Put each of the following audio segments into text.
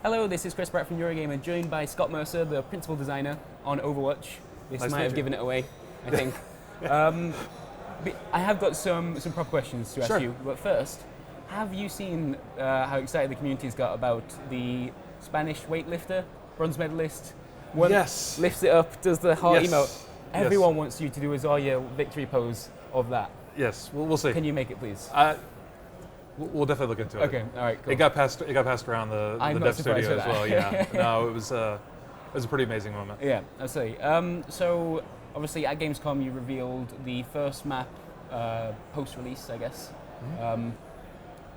Hello, this is Chris Pratt from Eurogamer, joined by Scott Mercer, the principal designer on Overwatch. This Nice to might meet have you. given it away, I think. I have got some proper questions to ask Sure. you, but first, have you seen how excited the community's got about the Spanish weightlifter, bronze medalist? One Yes. lifts it up, does the heart Yes. emote. Everyone wants you to do a Zarya victory pose of that. Yes, we'll see. Can you make it, please? We'll definitely look into it. Okay, all right, cool. It got passed around the I'm not dev surprised studio for as that. well. Yeah. No, it was a pretty amazing moment. Yeah, absolutely. So, obviously, at Gamescom, you revealed the first map post-release, I guess. Mm-hmm.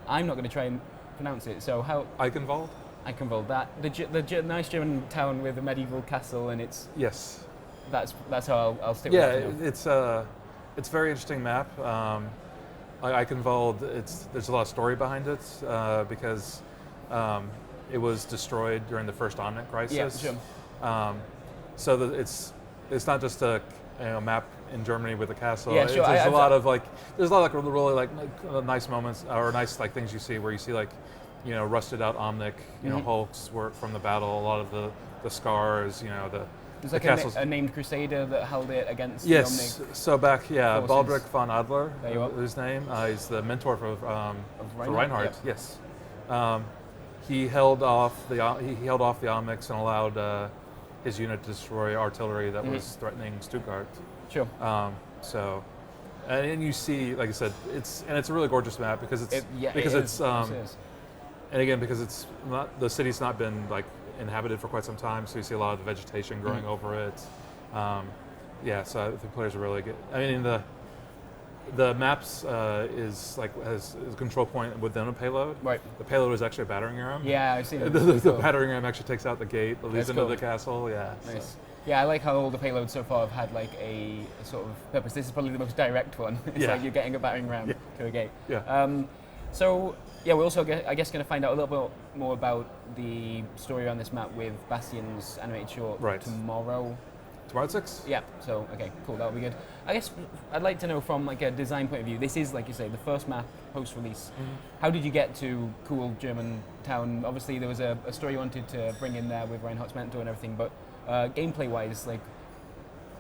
I'm not going to try and pronounce it. So, how Eichenwald? I can roll that. The nice German town with a medieval castle, and it's Yes. that's how I'll stick Yeah, with that. it's a very interesting map. Eichenwald, there's a lot of story behind it because it was destroyed during the first Omnic crisis. Yeah, sure. So it's not just a map in Germany with a castle. Yeah, sure. There's a lot of really nice moments or nice things you see where you see rusted out Omnic, hulks were from the battle. A lot of the scars, There's the like castles. a named crusader that held it against Yes. the Omnic. So back, forces. Baldric von Adler, There you are. his name. He's the mentor for Reinhardt. Yep. Yes. He held off the Omnics and allowed his unit to destroy artillery that was threatening Stuttgart. Sure. And you see, like I said, it's a really gorgeous map because it's and again because it's not, the city's not been inhabited for quite some time, so you see a lot of the vegetation growing over it. So I think players are really good. I mean, the maps has a control point within a payload. Right. The payload is actually a battering ram. Yeah, I've seen it. The battering ram actually takes out the gate that leads That's into cool. the castle. Yeah. Nice. So. Yeah, I like how all the payloads so far have had a sort of purpose. This is probably the most direct one. It's Yeah. like you're getting a battering ram to a gate. Yeah. We're also, I guess, going to find out a little bit more about the story around this map with Bastion's animated short tomorrow. Tomorrow at 6? Yeah, so, okay, cool, that'll be good. I guess I'd like to know from a design point of view, this is, like you say, the first map post-release. How did you get to cool German town? Obviously, there was a story you wanted to bring in there with Reinhardt's mentor and everything, but gameplay-wise,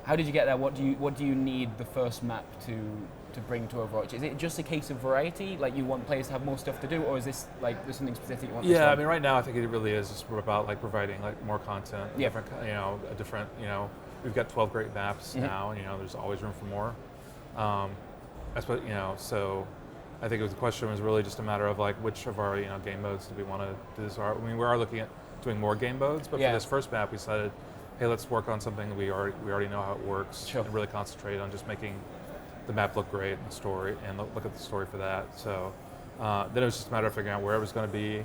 how did you get there? What do you need the first map to bring to Overwatch? Is it just a case of variety? You want players to have more stuff to do, or is this there's something specific you want? Yeah, I mean, right now I think it really is just about providing more content. Yeah. Different. We've got 12 great maps now, and there's always room for more. So I think the question was really just a matter of which of our game modes do we want to do this? I mean, we are looking at doing more game modes, but for this first map, we decided, hey, let's work on something that we already know how it works, and really concentrate on just making the map look great and the story, and look at the story for that. So then it was just a matter of figuring out where it was going to be,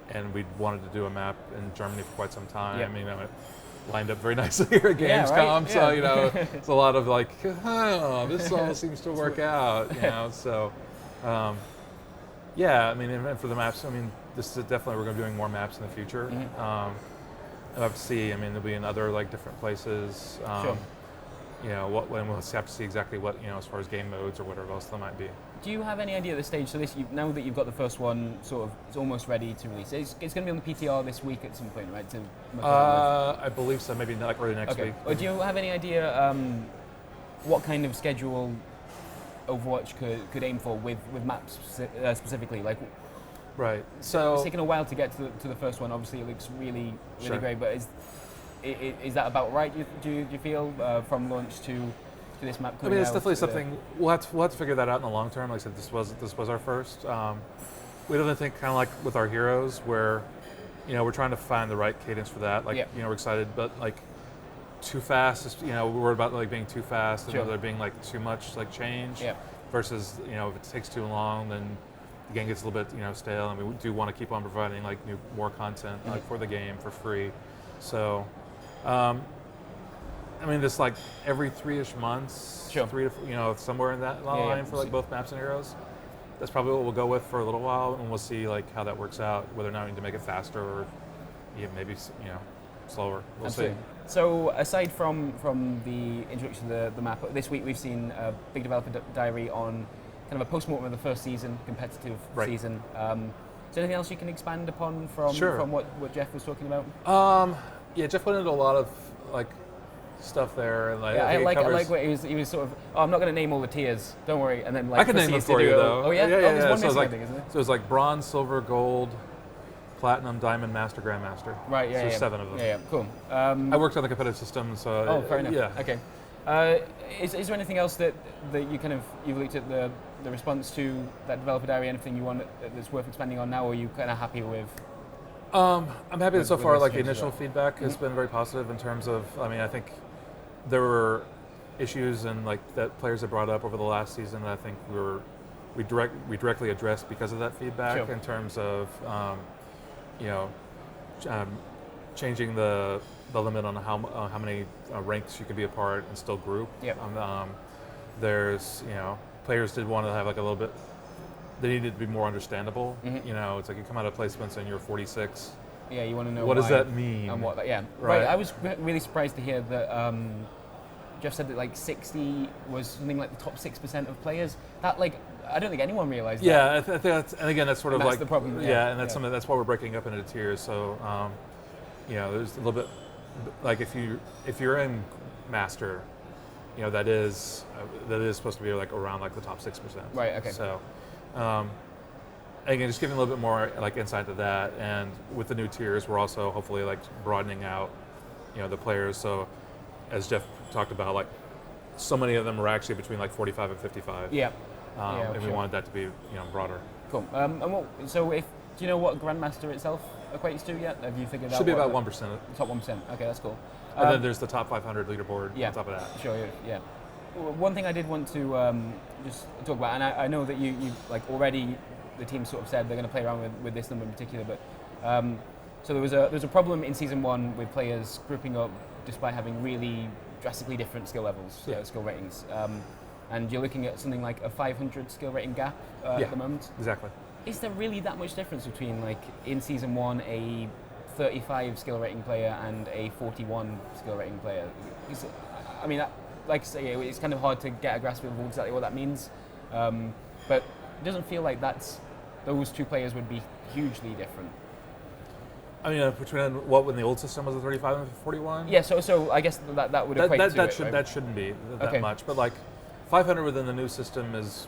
and we wanted to do a map in Germany for quite some time. Yeah. I mean, it lined up very nicely here at Gamescom, Yeah, right? so it's a lot of this all seems to work out, So I mean, and for the maps, I mean, this is definitely we're going to be doing more maps in the future. I'll have to see. I mean, they'll be in other different places. When we'll have to see exactly what as far as game modes or whatever else there might be. Do you have any idea at this stage? So now that you've got the first one, it's almost ready to release. It's going to be on the PTR this week at some point, right? I believe so. Maybe early next week. Or do you have any idea what kind of schedule Overwatch could aim for with maps specifically? Right. So it's taken a while to get to the first one. Obviously, it looks really great. But is that about right? Do you feel from launch to this map? I mean, it's definitely something we'll have to figure that out in the long term. Like I said, this was our first. We definitely think kind of with our heroes, where we're trying to find the right cadence for that. We're excited, but too fast. Is, we're about being too fast, and there being too much change. Yeah. Versus if it takes too long, then the game gets a little bit stale, and we do want to keep on providing more content for the game for free. So. I mean, this every 3-ish months, 3 to somewhere in that line for both maps and heroes. That's probably what we'll go with for a little while, and we'll see how that works out. Whether or not we need to make it faster or maybe slower. We'll see. So aside from the introduction to the map, this week we've seen a big developer diary on kind of a post-mortem of the first season, competitive season. there anything else you can expand upon from what Jeff was talking about? Yeah, Jeff went into a lot of like stuff there, and like I like what he was sort of. Oh, I'm not going to name all the tiers. Don't worry. And then like I can name them for you though. Oh yeah, yeah. One so it's like, thing, isn't it? So it's like bronze, silver, gold, platinum, diamond, master, grandmaster. Right. Yeah. So there's 7 of them. Yeah. Cool. I worked on the competitive system, so. Oh, fair enough. Yeah. Okay. Is there anything else that you kind of you've looked at the response to that developer diary? Anything you want that's worth expanding on now, or are you kind of happy with? I'm happy that so far, like the initial well? feedback has been very positive in terms of. I mean, I think there were issues and like that players have brought up over the last season that I think we directly addressed because of that feedback in terms of changing the limit on how many ranks you can be a part and still group. Yep. There's players did want to have like a little bit. They needed to be more understandable. Mm-hmm. It's like you come out of placements and you're 46. Yeah, you want to know what does that mean and what. Yeah, right. I was really surprised to hear that Jeff said that like 60 was something like the top 6% of players. That like I don't think anyone realized. Yeah, that. I think that's, and again that's sort of that's like the problem. Yeah, and that's something that's why we're breaking up into tiers. So there's a little bit like if you're in master, that is supposed to be like around like the top 6%. Right. Okay. So. Again, just giving a little bit more like insight to that, and with the new tiers, we're also hopefully like broadening out, the players. So, as Jeff talked about, like so many of them are actually between like 45 and 55. Yeah. And we wanted that to be broader. Cool. Do you know what Grandmaster itself equates to yet? Have you figured out? Should be about 1%. Top 1%. Okay, that's cool. And then there's the top 500 leaderboard on top of that. Sure. Yeah. One thing I did want to just talk about, and I know that you like already. The team sort of said they're going to play around with this number in particular, but so there was a problem in season 1 with players grouping up despite having really drastically different skill levels, skill ratings, and you're looking at something like a 500 skill rating gap at the moment. Exactly. Is there really that much difference between like in season 1 a 35 skill rating player and a 41 skill rating player? I mean, like I say, it's kind of hard to get a grasp of exactly what that means, but it doesn't feel like those two players would be hugely different. I mean, between when the old system was a 35 and 41? Yeah, so I guess that would equate to that it, right? That shouldn't be that much, but like 500 within the new system it's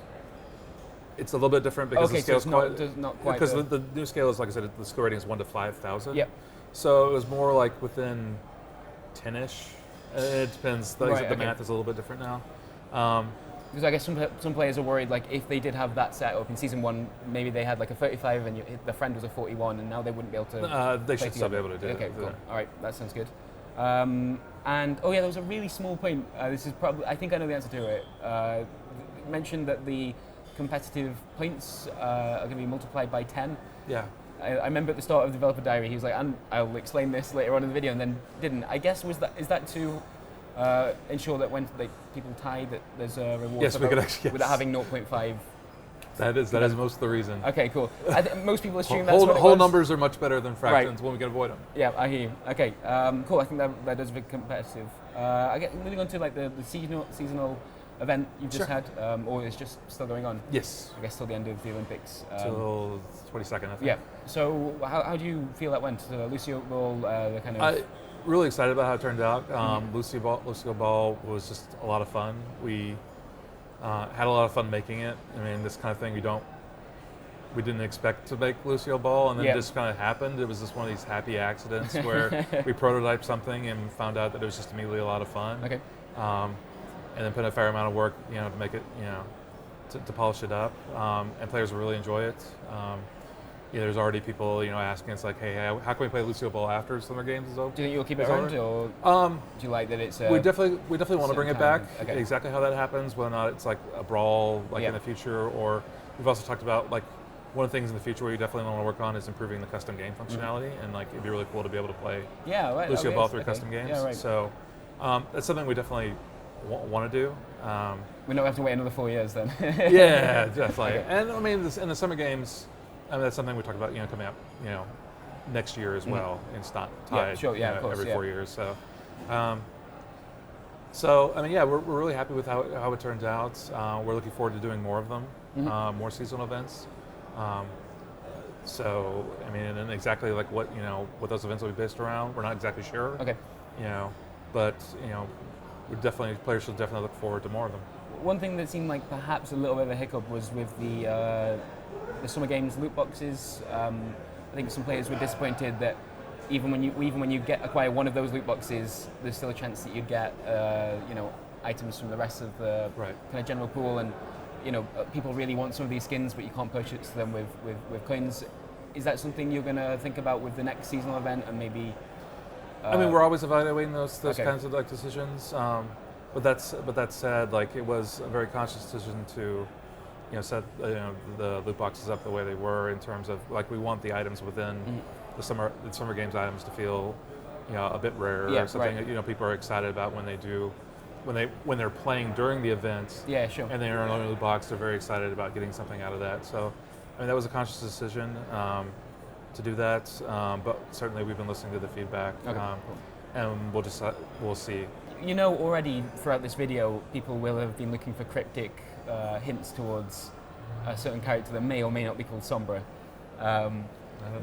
a little bit different because the scale's not quite because the new scale is, like I said, the skill rating is 1 to 5,000. Yep. So it was more like within 10-ish. It depends. The math is a little bit different now. Because I guess some players are worried, like if they did have that set up in season 1, maybe they had like a 35 and the friend was a 41, and now they wouldn't be able to. They should still be able to do it. Okay, cool. All right, that sounds good. And there was a really small point. This is probably I think I know the answer to it. Mentioned that the competitive points are going to be multiplied by 10. Yeah. I remember at the start of the developer diary, he was like, "I'll explain this later on in the video," and then didn't. I guess is that to ensure that when people tie that there's a reward without having 0.5. That is most of the reason. Okay, cool. Most people assume that's what it was. Whole numbers are much better than fractions when we can avoid them. Yeah, I hear you. Okay, cool. I think that does be competitive. Moving on to like the seasonal event you've just had, or it's just still going on? Yes. I guess till the end of the Olympics. Till 22nd, I think. Yeah. So how do you feel that went? Lucille Ball, the kind of... Really excited about how it turned out. Lucille Ball was just a lot of fun. We had a lot of fun making it. I mean, this kind of thing we didn't expect to make Lucille Ball, and then it just kind of happened. It was just one of these happy accidents where we prototyped something and found out that it was just immediately a lot of fun. Okay. And then put a fair amount of work, to make it, to polish it up, and players will really enjoy it. There's already people, asking us like, hey, how can we play Lucille Ball after Summer Games is over? Do you think you'll keep it around, or do you like that it's? We definitely want to bring it back. Okay. Exactly how that happens, whether or not it's like a brawl, in the future, or we've also talked about like one of the things in the future we definitely want to work on is improving the custom game functionality, and like it'd be really cool to be able to play Lucille Ball through custom games. Yeah, right. So that's something we definitely want to do. We don't have to wait another 4 years then. Yeah, definitely. Okay. And I mean, in the Summer Games, that's something we talked about, coming up, next year as well. It's not tied of course, every 4 years. So, I mean, we're really happy with how it turns out. We're looking forward to doing more of them, more seasonal events. So, I mean, and exactly like what those events will be based around, we're not exactly sure. Okay. But players should definitely look forward to more of them. One thing that seemed like perhaps a little bit of a hiccup was with the Summer Games loot boxes. I think some players were disappointed that even when you acquire one of those loot boxes, there's still a chance that you'd get items from the rest of the kind of general pool, and people really want some of these skins, but you can't purchase them with coins. Is that something you're going to think about with the next seasonal event, and maybe? I mean, we're always evaluating those kinds of like decisions. But that said, like it was a very conscious decision to, set the loot boxes up the way they were in terms of like we want the items within the summer games items to feel, a bit rare or something that people are excited about when they're playing during the event. Yeah, sure. And they're in a loot box, they're very excited about getting something out of that. So, I mean, that was a conscious decision to do that. But certainly, we've been listening to the feedback, and we'll see. Already throughout this video, people will have been looking for cryptic hints towards a certain character that may or may not be called Sombra.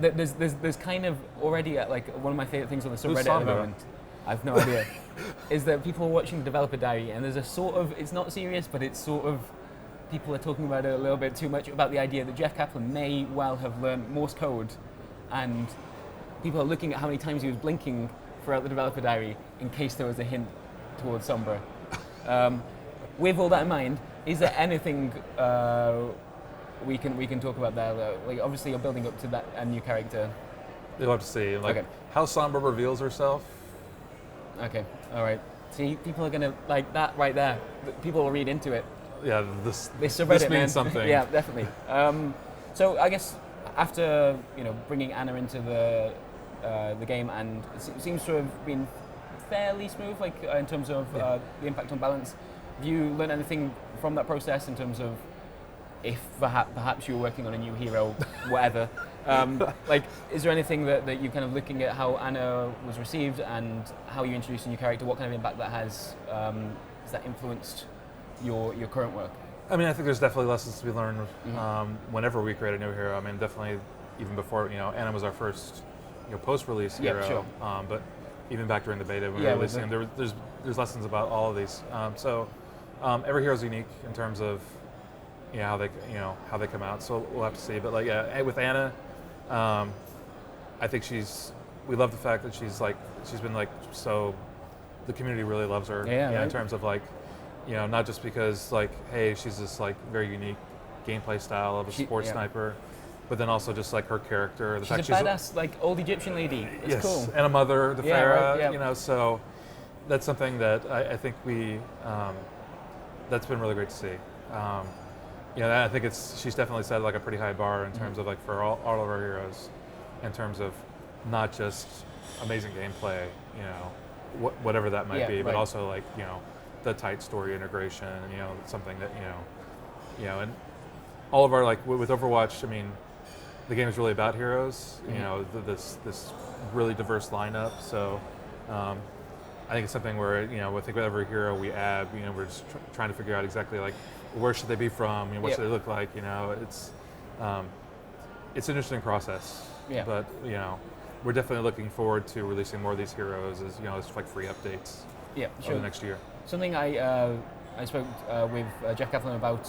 There's kind of already like one of my favorite things on the subreddit at the moment. I've no idea. Is that people are watching the developer diary, and there's a sort of, it's not serious, but it's sort of, people are talking about it a little bit too much, about the idea that Jeff Kaplan may well have learned Morse code, and people are looking at how many times he was blinking throughout the developer diary in case there was a hint towards Sombra. With all that in mind, is there anything we can talk about there? Like, obviously, you're building up to that a new character. You'll have to see. Like how Sombra reveals herself. Okay. All right. See, people are gonna like that right there. People will read into it. Yeah. This means something. Yeah, definitely. So I guess after bringing Anna into the game, and it seems to have been fairly smooth, like in terms of the impact on balance. Have you learned anything from that process in terms of if perhaps you were working on a new hero, whatever? Like, is there anything that you're kind of looking at how Anna was received and how you introduced a new character? What kind of impact that has? Has that influenced your current work? I mean, I think there's definitely lessons to be learned whenever we create a new hero. I mean, definitely even before Anna was our first post-release hero. Sure. But even back during the beta when we were releasing them, there's lessons about all of these. So every hero is unique in terms of how they come out. So we'll have to see. But like with Anna, I think we love the fact that she's been like so. The community really loves her. In terms of like not just because like hey she's this like very unique gameplay style of a sports sniper. But then also just like her character, the fact she's a badass, like old Egyptian lady. It's cool. And a mother, the Farah, so that's something that I think that's been really great to see. I think she's definitely set like a pretty high bar in terms of like for all of our heroes, in terms of not just amazing gameplay, whatever that might be, but also like the tight story integration, something that and all of our like with Overwatch, I mean. The game is really about heroes, this really diverse lineup. So I think it's something where, I think with every hero we add, we're just trying to figure out exactly like where should they be from, what should they look like, it's an interesting process. Yeah. But we're definitely looking forward to releasing more of these heroes as as like free updates. Yeah, sure. Over the next year. Something I spoke with Jeff Kaplan about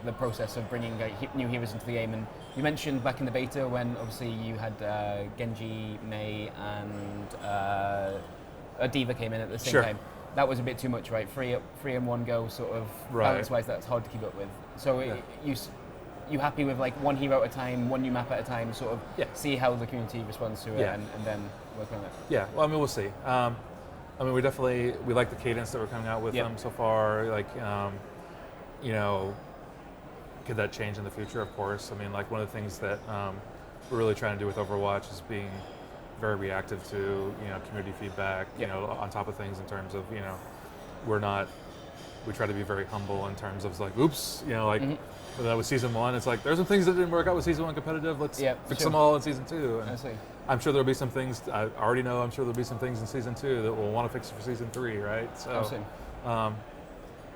the process of bringing new heroes into the game, and you mentioned back in the beta when obviously you had Genji, Mei, and a Diva came in at the same time. That was a bit too much, right? Three in one go, sort of balance-wise. That's hard to keep up with. So you happy with like one hero at a time, one new map at a time, sort of see how the community responds to it, and then work on it. Yeah. Well, I mean, we'll see. I mean, we like the cadence that we're coming out with them so far. Like, could that change in the future? Of course. I mean, like one of the things that we're really trying to do with Overwatch is being very reactive to community feedback. On top of things in terms of we try to be very humble in terms of like, oops, with season 1, it's like there's some things that didn't work out with season 1 competitive. Let's fix them all in season 2. And I see. I'm sure there'll be some things, I already know, I'm sure there'll be some things in season 2 that we'll want to fix for season 3, right? So, I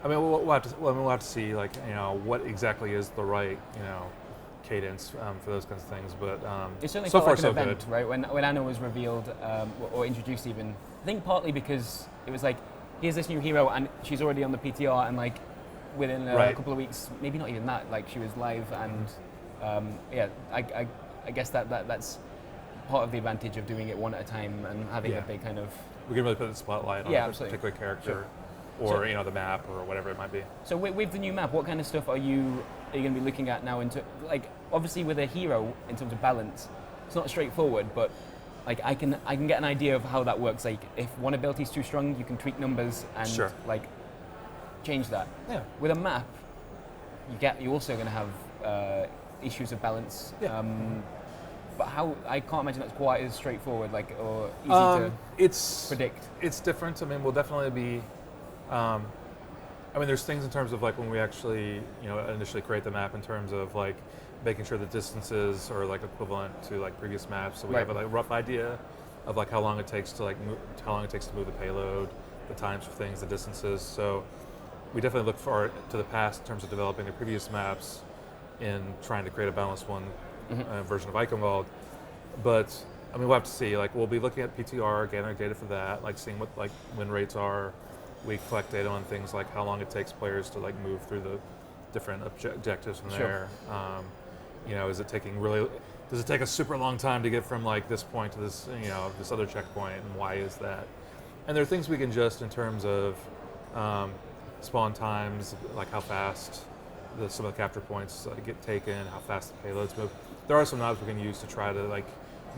mean, we'll have to see, like, what exactly is the right, cadence for those kinds of things. But it certainly so felt far like an so event, good. right? When Anna was revealed or introduced, even I think partly because it was like, here's this new hero, and she's already on the PTR, and like within a couple of weeks, maybe not even that, like she was live, and I guess that's part of the advantage of doing it one at a time and having a big kind of. We can really put the spotlight on a particular character, or the map, or whatever it might be. So with the new map, what kind of stuff are you going to be looking at now? Into like, obviously with a hero in terms of balance, it's not straightforward, but like I can get an idea of how that works. Like if one ability is too strong, you can tweak numbers and like change that. Yeah. With a map, you're also going to have issues of balance. Yeah. But how, I can't imagine that's quite as straightforward, like, or easy to predict. It's different. I mean, we'll definitely be. I mean, there's things in terms of like when we actually, initially create the map in terms of like making sure the distances are like equivalent to like previous maps, so we have a like, rough idea of like how long it takes to move the payload, the times for things, the distances. So we definitely look forward to the past in terms of developing the previous maps in trying to create a balanced one. Version of Eichenwald, but I mean we'll have to see. Like we'll be looking at PTR, gathering data for that, like seeing what like win rates are. We collect data on things like how long it takes players to like move through the different objectives from there. Is it taking does it take a super long time to get from like this point to this this other checkpoint, and why is that? And there are things we can adjust in terms of spawn times, like how fast some of the capture points get taken, how fast the payloads move. There are some knobs we can use to try to like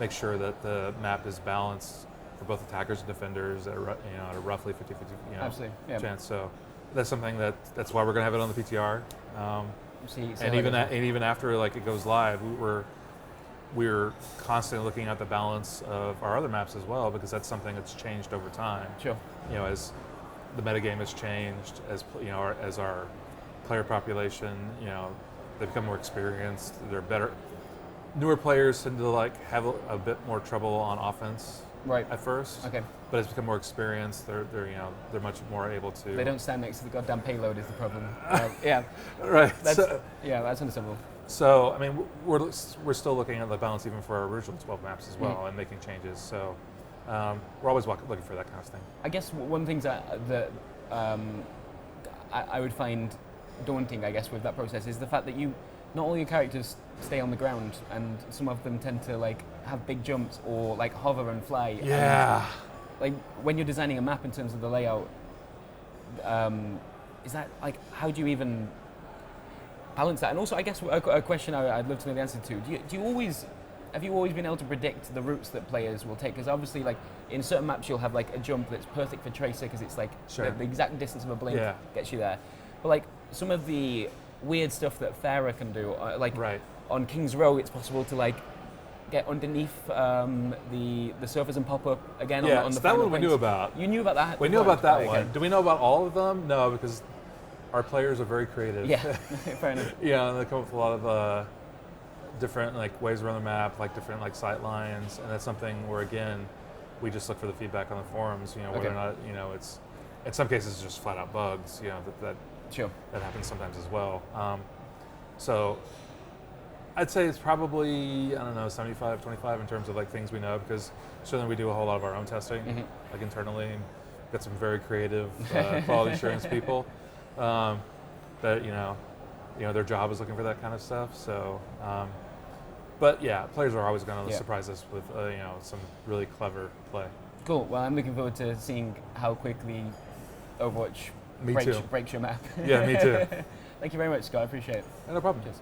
make sure that the map is balanced for both attackers and defenders at a roughly 50-50 chance. So that's something that's why we're going to have it on the PTR. And even after like it goes live, we're constantly looking at the balance of our other maps as well, because that's something that's changed over time. Sure. As the metagame has changed, as our player population, they become more experienced. They're better. Newer players tend to like have a bit more trouble on offense at first. Okay. But as become more experienced, they're much more able to. They don't stand next to the goddamn payload is the problem. Right. That's understandable. So I mean, we're still looking at the balance even for our original 12 maps as well, and making changes. So we're always looking for that kind of thing. I guess one of the things that I would find daunting, I guess, with that process is the fact that not all your characters stay on the ground, and some of them tend to like have big jumps or like hover and fly. Yeah. And, like when you're designing a map in terms of the layout, is that like how do you even balance that? And also, I guess a question I'd love to know the answer to: have you always been able to predict the routes that players will take? Because obviously, like in certain maps, you'll have like a jump that's perfect for Tracer because it's like the exact distance of a blink gets you there. But like some of the weird stuff that Farah can do, on King's Row, it's possible to like get underneath the surface and pop up again on the that one we points. knew about. You knew about that? We knew about that one. Okay. Do we know about all of them? No, because our players are very creative. Yeah, fair enough. And they come up with a lot of different like ways around the map, like different like sight lines, and that's something where again we just look for the feedback on the forums. Whether or not it's in some cases it's just flat out bugs. That happens sometimes as well. So I'd say it's probably 75-25 in terms of like things we know, because certainly we do a whole lot of our own testing, like internally. Got some very creative quality assurance people that their job is looking for that kind of stuff. So, but yeah, players are always going to surprise us with some really clever play. Cool. Well, I'm looking forward to seeing how quickly Overwatch breaks your map. Yeah, me too. Thank you very much, Scott. I appreciate it. No problem. Cheers.